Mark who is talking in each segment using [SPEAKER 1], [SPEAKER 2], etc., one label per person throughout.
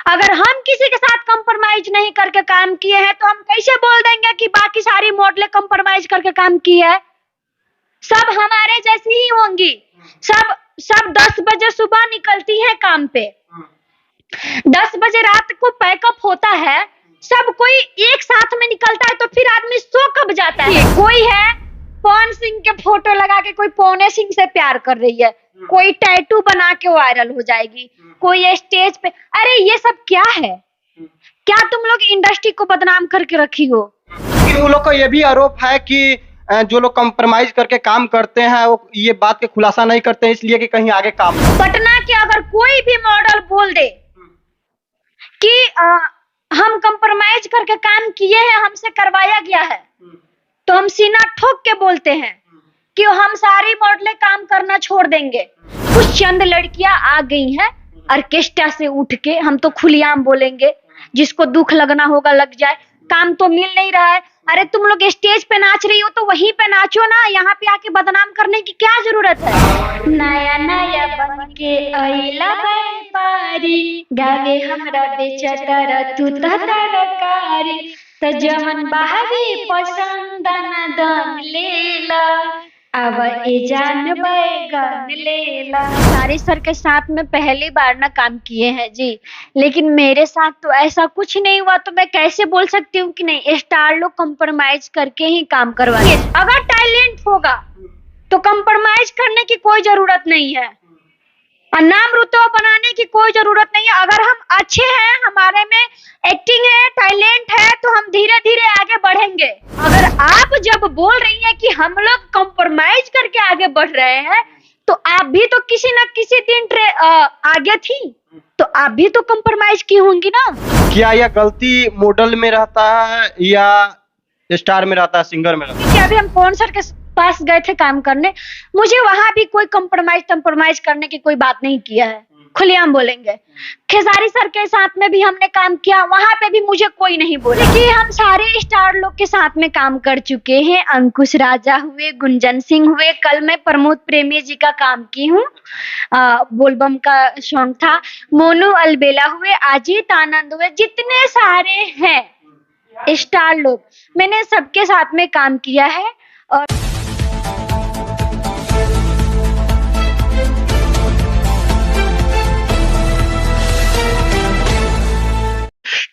[SPEAKER 1] अगर हम किसी के साथ कंप्रोमाइज नहीं करके काम किए हैं तो हम कैसे बोल देंगे कि बाकी सारी मॉडलें कंप्रोमाइज करके काम की है। सब हमारे जैसी ही होंगी। सब सब 10 बजे सुबह निकलती है काम पे, 10 बजे रात को पैकअप होता है। सब कोई एक साथ में निकलता है तो फिर आदमी सो कब जाता है। कोई है पवन सिंह के फोटो लगा के कोई पवने सिंह से प्यार कर रही है, कोई टैटू बना के वायरल हो जाएगी, कोई स्टेज पे। अरे ये सब क्या है? क्या तुम लोग इंडस्ट्री को बदनाम करके रखी हो?
[SPEAKER 2] उन लोग का ये भी आरोप है कि जो लोग कंप्रोमाइज करके काम करते हैं वो ये बात के खुलासा नहीं करते हैं इसलिए कि कहीं आगे काम हो।
[SPEAKER 1] पटना के अगर कोई भी मॉडल बोल दे कि हम कंप्रोमाइज करके काम किए हैं, हमसे करवाया गया है, तो हम सीना ठोक के बोलते हैं कि हम सारी मॉडलें काम करना छोड़ देंगे। कुछ चंद लड़कियां आ गई हैं ऑर्केस्ट्रा से उठ के, हम तो खुलेआम बोलेंगे, जिसको दुख लगना होगा लग जाए। काम तो मिल नहीं रहा है। अरे तुम लोग स्टेज पे नाच रही हो तो वहीं पे नाचो ना, यहाँ पे आके बदनाम करने की क्या जरूरत है। नया नया बन के अइला व्यापारी, गावे हमरा बेचतारा तू तरकारी, त जमन बाहरी पसंद न दम लेला, अब ए जान बैगन लेला। सारी सर के साथ में पहली बार ना काम किए हैं जी, लेकिन मेरे साथ तो ऐसा कुछ नहीं हुआ, तो मैं कैसे बोल सकती हूँ कि नहीं। स्टार लोग कंप्रोमाइज करके ही काम करवाते हैं। अगर टैलेंट होगा तो कंप्रोमाइज करने की कोई जरूरत नहीं है और नाम रुतबा बनाने की कोई जरूरत नहीं है। अगर हम अच्छे हैं, हमारे में एक्टिंग है, टैलेंट है, तो हम धीरे धीरे आगे बढ़ेंगे। अगर आप जब बोल रही हैं कि हम लोग कंप्रोमाइज करके आगे बढ़ रहे हैं, तो आप भी तो किसी न किसी दिन आगे थी, तो आप भी तो कंप्रोमाइज की होंगी ना।
[SPEAKER 2] क्या यह गलती मॉडल में रहता है या स्टार में रहता है, सिंगर में रहता है?
[SPEAKER 1] कि अभी हम पवन सर के पास गए थे काम करने, मुझे वहां भी कोई कंप्रोमाइज करने की कोई बात नहीं किया है, खुलेआम बोलेंगे। खेसारी सर के साथ में भी हमने काम किया, वहां पे भी मुझे कोई नहीं बोले। कि हम सारे स्टार लोग के साथ में काम कर चुके हैं। अंकुश राजा हुए, गुंजन सिंह हुए, कल मैं प्रमोद प्रेमी जी का काम की हूँ, बोलबम का सॉन्ग था। मोनू अलबेला हुए, अजीत आनंद हुए, जितने सारे हैं स्टार लोग, मैंने सबके साथ में काम किया है। और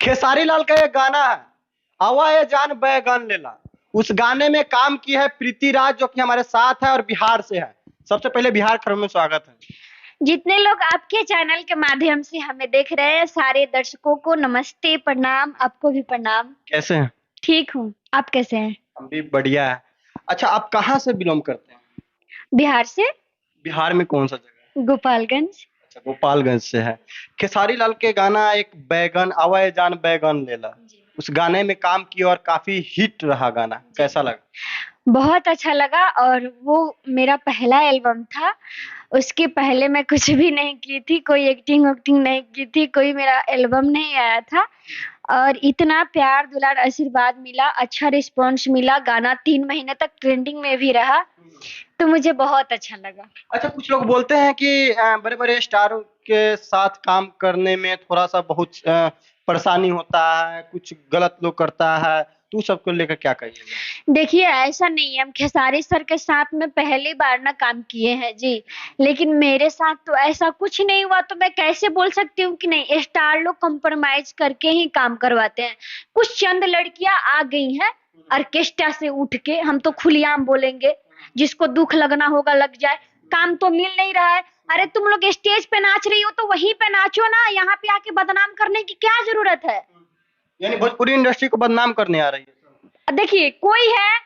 [SPEAKER 2] खेसारी लाल का एक गाना है, आवा ये जान बैगन लेला, उस गाने में काम की है प्रीति राज जो कि हमारे साथ है और बिहार से है। सबसे पहले बिहार खबर में स्वागत है।
[SPEAKER 1] जितने लोग आपके चैनल के माध्यम से हमें देख रहे हैं, सारे दर्शकों को नमस्ते, प्रणाम। आपको भी प्रणाम।
[SPEAKER 2] कैसे हैं?
[SPEAKER 1] ठीक हूँ, आप कैसे हैं?
[SPEAKER 2] हम भी बढ़िया है। अच्छा, आप कहाँ से बिलोंग करते हैं?
[SPEAKER 1] बिहार से।
[SPEAKER 2] बिहार में कौन सा जगह?
[SPEAKER 1] गोपालगंज।
[SPEAKER 2] अच्छा, गोपालगंज से है। खेसारी लाल के गाना एक बैगन, आवा ये जान बैगन लेला, उस गाने में काम किया और काफी हिट रहा गाना, कैसा लगा?
[SPEAKER 1] बहुत अच्छा लगा, और वो मेरा पहला एल्बम था। उसके पहले मैं कुछ भी नहीं की थी, कोई एक्टिंग वक्टिंग नहीं की थी, कोई मेरा एल्बम नहीं आया था, और इतना प्यार दुलार आशीर्वाद मिला, अच्छा रिस्पॉन्स मिला। गाना 3 महीने तक ट्रेंडिंग में भी रहा, तो मुझे बहुत अच्छा लगा।
[SPEAKER 2] अच्छा, कुछ लोग बोलते हैं कि बड़े बड़े स्टारों के साथ काम करने में थोड़ा सा बहुत परेशानी होता है, कुछ गलत लोग करता है, तो सबको लेकर क्या कहिएगा?
[SPEAKER 1] देखिए, ऐसा नहीं है। हम खेसारी सर के साथ में पहली बार ना काम किए हैं जी, लेकिन मेरे साथ तो ऐसा कुछ नहीं हुआ, तो मैं कैसे बोल सकती हूँ कि नहीं। स्टार लोग कंप्रोमाइज करके ही काम करवाते हैं। कुछ चंद लड़कियां आ गई हैं ऑर्केस्ट्रा से उठ के, हम तो खुलेआम बोलेंगे, जिसको दुख लगना होगा लग जाए। काम तो मिल नहीं रहा है। अरे तुम लोग स्टेज पे नाच रही हो तो वहीं पे नाचो ना, यहाँ पे आके बदनाम करने की क्या जरूरत है।
[SPEAKER 2] यानी भोजपुरी इंडस्ट्री को बदनाम करने आ रही है।
[SPEAKER 1] देखिए, कोई है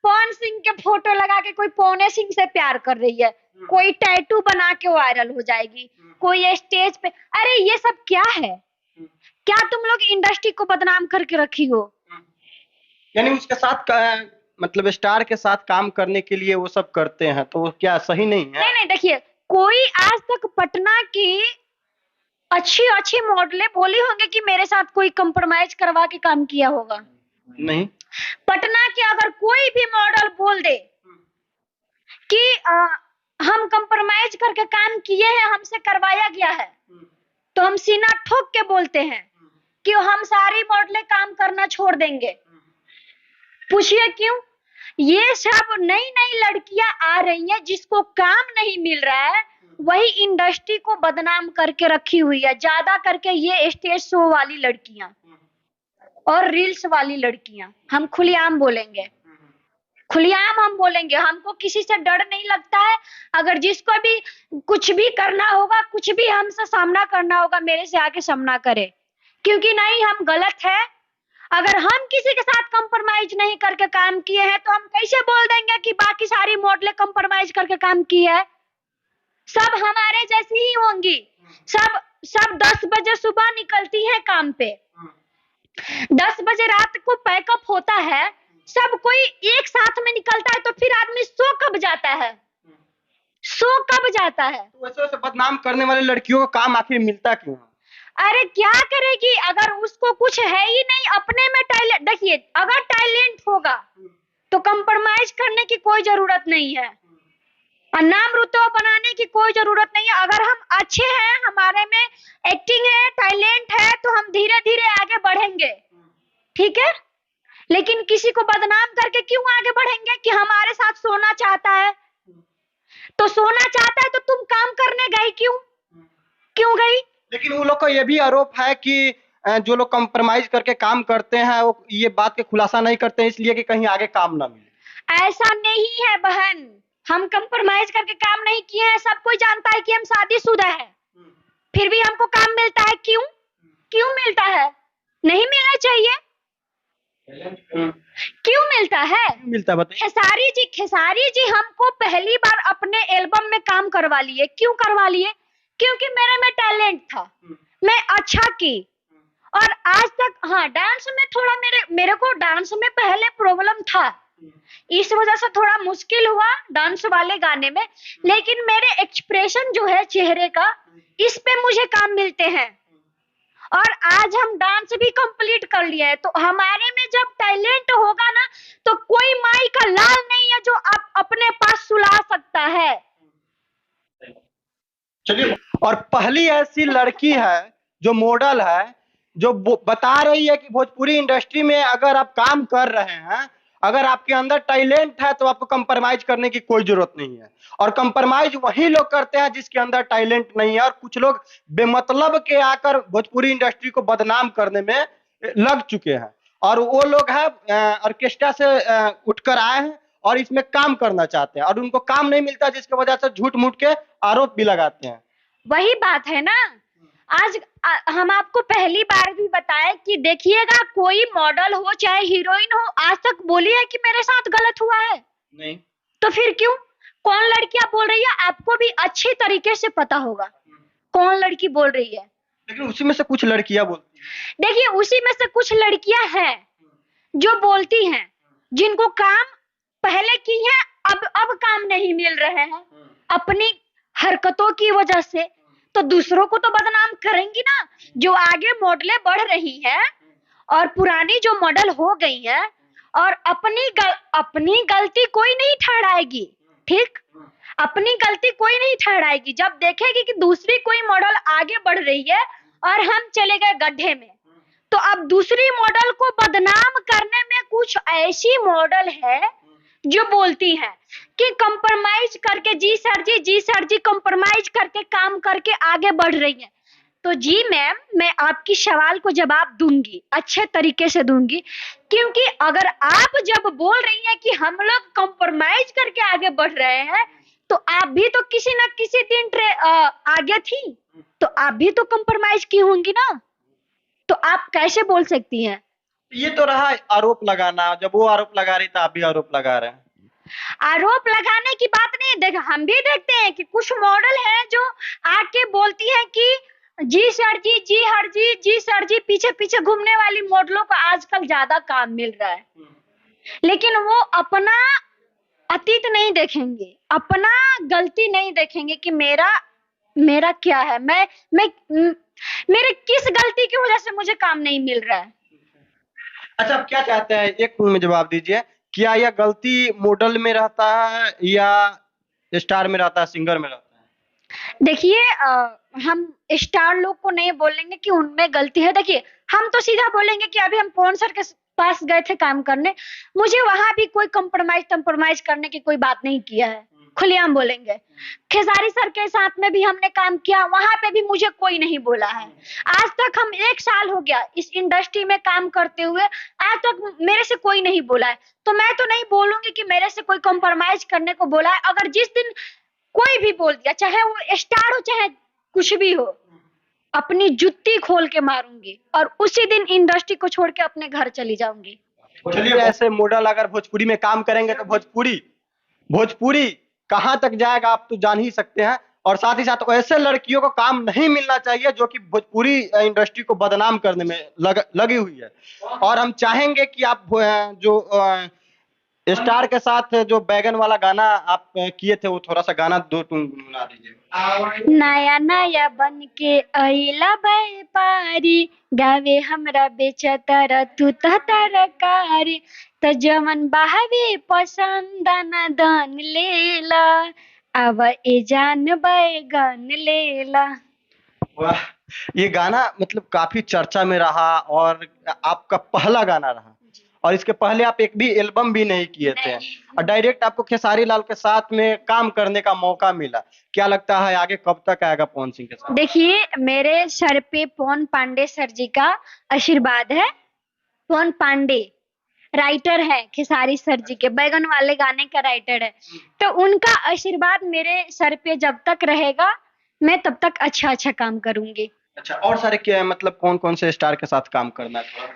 [SPEAKER 1] पवन सिंह के फोटो लगा के कोई पवने सिंह से प्यार कर रही है, कोई टैटू बना के वायरल हो जाएगी, कोई स्टेज पे। अरे ये सब क्या है? क्या तुम लोग इंडस्ट्री को बदनाम करके रखी हो?
[SPEAKER 2] यानी उसके साथ मतलब स्टार के साथ काम करने के लिए वो सब करते हैं, तो क्या सही नहीं है?
[SPEAKER 1] नहीं नहीं, देखिए, कोई आज तक पटना की अच्छी अच्छी मॉडलें बोली होंगी कि मेरे साथ कोई कंप्रोमाइज करवा के काम किया होगा?
[SPEAKER 2] नहीं।
[SPEAKER 1] पटना के अगर कोई भी मॉडल बोल दे कि हम कंप्रोमाइज करके काम किए हैं, हमसे करवाया गया है, तो हम सीना ठोक के बोलते हैं कि हम सारी मॉडलें काम करना छोड़ देंगे। पूछिए क्यों? ये सब नई नई लड़कियां आ रही हैं जिसको काम नहीं मिल रहा है, वही इंडस्ट्री को बदनाम करके रखी हुई है। ज्यादा करके ये स्टेज शो वाली लड़कियां और रील्स वाली लड़कियां। हम खुलेआम बोलेंगे, खुलेआम हम बोलेंगे, हमको किसी से डर नहीं लगता है। अगर जिसको भी कुछ भी करना होगा, कुछ भी हमसे सामना करना होगा, मेरे से आके सामना करे, क्योंकि नहीं हम गलत है। अगर हम किसी के साथ कंप्रोमाइज नहीं करके काम किए हैं तो हम कैसे बोल देंगे कि बाकी सारी मॉडलें कंप्रोमाइज करके काम की है? सब हमारे जैसी ही होंगी। सब 10 बजे सुबह निकलती है काम पे, 10 बजे रात को पैकअप होता है, सब कोई एक साथ में निकलता है, तो फिर आदमी सो कब जाता है? सो कब जाता है?
[SPEAKER 2] तो वैसे वैसे बदनाम करने वाले लड़कियों को काम आखिर मिलता क्यों है?
[SPEAKER 1] अरे क्या करेगी? अगर उसको कुछ है ही नहीं अपने में टैलेंट, देखिए अगर टैलेंट होगा तो कंप्रोमाइज करने की कोई जरूरत नहीं है और नाम रुतबा बनाने की कोई जरूरत नहीं है। अगर हम अच्छे हैं, हमारे में एक्टिंग है, टैलेंट है, तो हम धीरे धीरे आगे बढ़ेंगे, ठीक है? लेकिन किसी को बदनाम करके क्यों आगे बढ़ेंगे? कि हमारे साथ सोना चाहता है, तो सोना चाहता है तो तुम काम करने गई क्यों गई?
[SPEAKER 2] लेकिन वो लोग का ये भी आरोप है कि जो लोग कंप्रोमाइज करके काम करते हैं वो ये बात के खुलासा नहीं करते हैं, इसलिए कि कहीं आगे काम ना मिले।
[SPEAKER 1] ऐसा नहीं है बहन, हम कंप्रोमाइज करके काम नहीं किए हैं। सब कोई जानता है कि हम शादीशुदा है, फिर भी हमको काम मिलता है। क्यों मिलता है? नहीं मिलना चाहिए। क्यों मिलता है?
[SPEAKER 2] मिलता है बताइए।
[SPEAKER 1] खेसारी जी हमको पहली बार अपने एल्बम में काम करवा लिए। क्यों करवा लिए? क्योंकि मेरे में टैलेंट था, मैं अच्छा की। और आज तक हाँ, डांस में थोड़ा मेरे को डांस में पहले प्रॉब्लम था, इस वजह से थोड़ा मुश्किल हुआ डांस वाले गाने में, लेकिन मेरे एक्सप्रेशन जो है चेहरे का, इस पे मुझे काम मिलते हैं। और आज हम डांस भी कंप्लीट कर लिया है, तो हमारे में जब टैलेंट होगा ना, तो कोई माई का लाल नहीं है जो आप अपने पास सुला सकता है।
[SPEAKER 2] चलिए, और पहली ऐसी लड़की है जो मॉडल है, जो बता रही है कि भोजपुरी इंडस्ट्री में अगर आप काम कर रहे हैं, अगर आपके अंदर टैलेंट है, तो आपको कंप्रोमाइज करने की कोई जरूरत नहीं है। और कंप्रोमाइज वही लोग करते हैं जिसके अंदर टैलेंट नहीं है। और कुछ लोग बेमतलब के आकर भोजपुरी इंडस्ट्री को बदनाम करने में लग चुके हैं, और वो लोग हैं ऑर्केस्ट्रा से उठकर आए हैं और इसमें काम करना चाहते हैं, और उनको काम नहीं मिलता, जिसकी वजह से झूठ मूठ के आरोप भी लगाते हैं।
[SPEAKER 1] वही बात है ना। आज हम आपको पहली बार भी बताए कि देखिएगा, कोई मॉडल हो चाहे हीरोइन हो, आज तक बोली है कि मेरे साथ गलत हुआ है? नहीं। तो फिर क्यों? कौन लड़कियां बोल रही है? आपको भी अच्छी तरीके से पता होगा कौन लड़की बोल रही है।
[SPEAKER 2] लेकिन उसी में से कुछ लड़कियां बोलती हैं।
[SPEAKER 1] देखिए, उसी में से कुछ लड़कियां हैं जो बोलती हैं, जिनको काम पहले की है, अब काम नहीं मिल रहे हैं अपनी हरकतों की वजह से, तो दूसरों को तो बदनाम करेंगी ना। जो आगे मॉडलें बढ़ रही हैं और पुरानी जो मॉडल हो गई हैं, और अपनी गलती कोई नहीं ठहराएगी, ठीक? अपनी गलती कोई नहीं ठहराएगी। जब देखेगी कि दूसरी कोई मॉडल आगे बढ़ रही है और हम चले गए गड्ढे में, तो अब दूसरी मॉडल को बदनाम करने में कुछ ऐसी मॉडल है जो बोलती है कि कंप्रोमाइज करके, जी सर जी कंप्रोमाइज करके काम करके आगे बढ़ रही है। तो जी मैम, मैं आपकी सवाल को जवाब दूंगी, अच्छे तरीके से दूंगी, क्योंकि अगर आप जब बोल रही हैं कि हम लोग कंप्रोमाइज करके आगे बढ़ रहे हैं, तो आप भी तो किसी न किसी दिन आगे थी, तो आप भी तो कंप्रोमाइज की होंगी ना। तो आप कैसे बोल सकती हैं?
[SPEAKER 2] ये तो रहा आरोप लगाना, जब वो आरोप लगा रही था आप भी आरोप लगा रहे हैं।
[SPEAKER 1] आरोप लगाने की बात नहीं, देख हम भी देखते हैं कि कुछ मॉडल है जो आके बोलती है कि जी सर जी, जी हर जी, जी सर जी, पीछे पीछे घूमने वाली मॉडलों को आजकल ज्यादा काम मिल रहा है, लेकिन वो अपना अतीत नहीं देखेंगे, अपना गलती नहीं देखेंगे कि मेरा क्या है, मैं मेरे किस गलती की वजह से मुझे काम नहीं मिल रहा है।
[SPEAKER 2] अच्छा, आप क्या चाहते हैं, एक मिनट में जवाब दीजिए। क्या यह गलती मॉडल में रहता है या स्टार में रहता है, सिंगर में रहता है?
[SPEAKER 1] देखिए, हम स्टार लोग को नहीं बोलेंगे कि उनमें गलती है। देखिए, हम तो सीधा बोलेंगे कि अभी हम पवन सर के पास गए थे काम करने, मुझे वहां भी कोई कंप्रोमाइज करने की कोई बात नहीं किया है, खुलेआम बोलेंगे। खेसारी सर के साथ में भी हमने काम किया, वहां पे भी मुझे कोई नहीं बोला है। आज तक हम 1 साल हो गया इस इंडस्ट्री में काम करते हुए, आज तक मेरे से कोई नहीं बोला है। तो मैं तो नहीं बोलूंगी कि मेरे से कोई कंप्रोमाइज करने को बोला है। अगर जिस दिन कोई भी बोल दिया, चाहे वो स्टार हो चाहे कुछ भी हो, अपनी जुत्ती खोल के मारूंगी और उसी दिन इंडस्ट्री को छोड़ के अपने घर चली जाऊंगी।
[SPEAKER 2] चलिए, ऐसे मॉडल अगर भोजपुरी में काम करेंगे तो भोजपुरी कहाँ तक जाएगा आप तो जान ही सकते हैं। और साथ ही साथ ऐसे लड़कियों को काम नहीं मिलना चाहिए जो कि भोजपुरी इंडस्ट्री को बदनाम करने में लगी हुई है। और हम चाहेंगे कि आप जो स्टार के साथ जो बैगन वाला गाना आप किए थे, वो थोड़ा सा गाना दो तुम गुनगुना दीजिए।
[SPEAKER 1] नया नया बन के अइला व्यापारी, गावे हमरा बेचतर तू तरकारी, त जमन बहावे पसंद न दान लेला, अब ए जान बैगन लेला।
[SPEAKER 2] वाह, ये गाना मतलब काफी चर्चा में रहा और आपका पहला गाना रहा। और इसके पहले आप एक भी एल्बम भी नहीं किए थे और डायरेक्ट आपको खेसारी लाल के साथ में काम करने का मौका मिला। क्या लगता है आगे कब तक आएगा पवन सिंह के साथ?
[SPEAKER 1] देखिए, मेरे सर पे पवन पांडे सर जी का आशीर्वाद है। पवन पांडे राइटर है खेसारी सर जी के बैगन वाले गाने का राइटर है, तो उनका आशीर्वाद मेरे सर पे जब तक रहेगा, मैं तब तक अच्छा काम करूंगी।
[SPEAKER 2] अच्छा, और सारे क्या मतलब कौन कौन से स्टार के साथ काम करना है?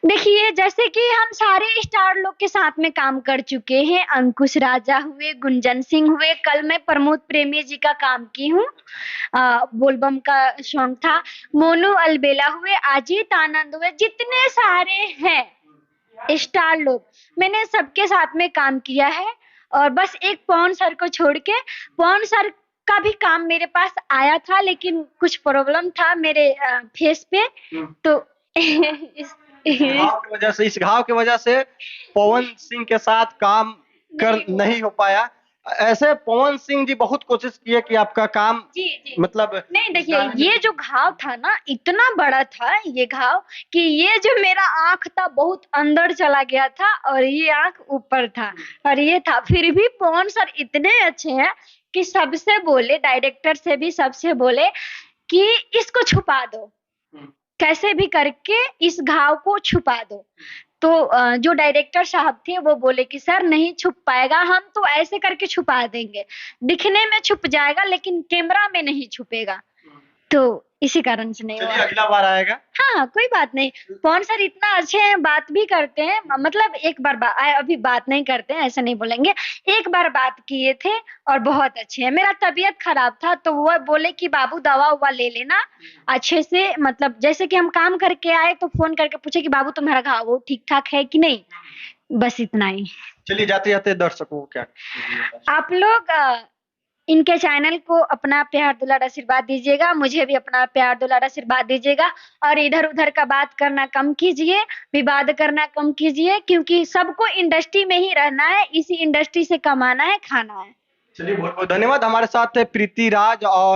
[SPEAKER 1] देखिए, जैसे कि हम सारे स्टार लोग के साथ में काम कर चुके हैं। अंकुश राजा हुए, गुंजन सिंह हुए, कल मैं प्रमोद प्रेमी जी का काम की हूँ, बोलबम का सॉन्ग था। मोनू अलबेला हुए, अजीत आनंद हुए, जितने सारे हैं स्टार लोग, मैंने सबके साथ में काम किया है। और बस एक पवन सर को छोड़ के, पवन सर का भी काम मेरे पास आया था, लेकिन कुछ प्रॉब्लम था मेरे फेस पे, तो
[SPEAKER 2] इस घाव की वजह से पवन सिंह के साथ काम कर नहीं हो पाया। ऐसे पवन सिंह जी बहुत कोशिश किए कि आपका काम
[SPEAKER 1] जी।
[SPEAKER 2] मतलब
[SPEAKER 1] नहीं, देखिए, ये जो घाव था ना, इतना बड़ा था ये घाव कि ये जो मेरा आंख था बहुत अंदर चला गया था और ये आंख ऊपर था और ये था। फिर भी पवन सर इतने अच्छे हैं कि सबसे बोले, डायरेक्टर से भी सबसे बोले कि इसको छुपा दो, कैसे भी करके इस घाव को छुपा दो। तो जो डायरेक्टर साहब थे वो बोले कि सर नहीं छुप पाएगा, हम तो ऐसे करके छुपा देंगे, दिखने में छुप जाएगा लेकिन कैमरा में नहीं छुपेगा। तो इसी कारण से नहीं हुआ।
[SPEAKER 2] अगला बार आएगा।
[SPEAKER 1] हाँ, कोई बात नहीं। पवन सर इतना अच्छे हैं, बात भी करते हैं, मतलब एक बार अभी बात नहीं करते हैं, ऐसा नहीं बोलेंगे। एक बार बात किए थे और बहुत अच्छे हैं। मेरा तबीयत खराब था तो वो बोले कि बाबू दवा उवा ले लेना अच्छे से, मतलब जैसे कि हम काम करके आए तो फोन करके पूछे कि बाबू तुम्हारा घाव ठीक ठाक है कि नहीं, बस इतना ही।
[SPEAKER 2] चलिए, जाते जाते दर्शकों को क्या
[SPEAKER 1] आप लोग इनके चैनल को अपना प्यार दुलार आशीर्वाद दीजिएगा, मुझे भी अपना प्यार दुलार आशीर्वाद दीजिएगा और इधर उधर का बात करना कम कीजिए, विवाद करना कम कीजिए, क्योंकि सबको इंडस्ट्री में ही रहना है, इसी इंडस्ट्री से कमाना है, खाना है।
[SPEAKER 2] चलिए, बहुत बहुत धन्यवाद। हमारे साथ है प्रीति राज और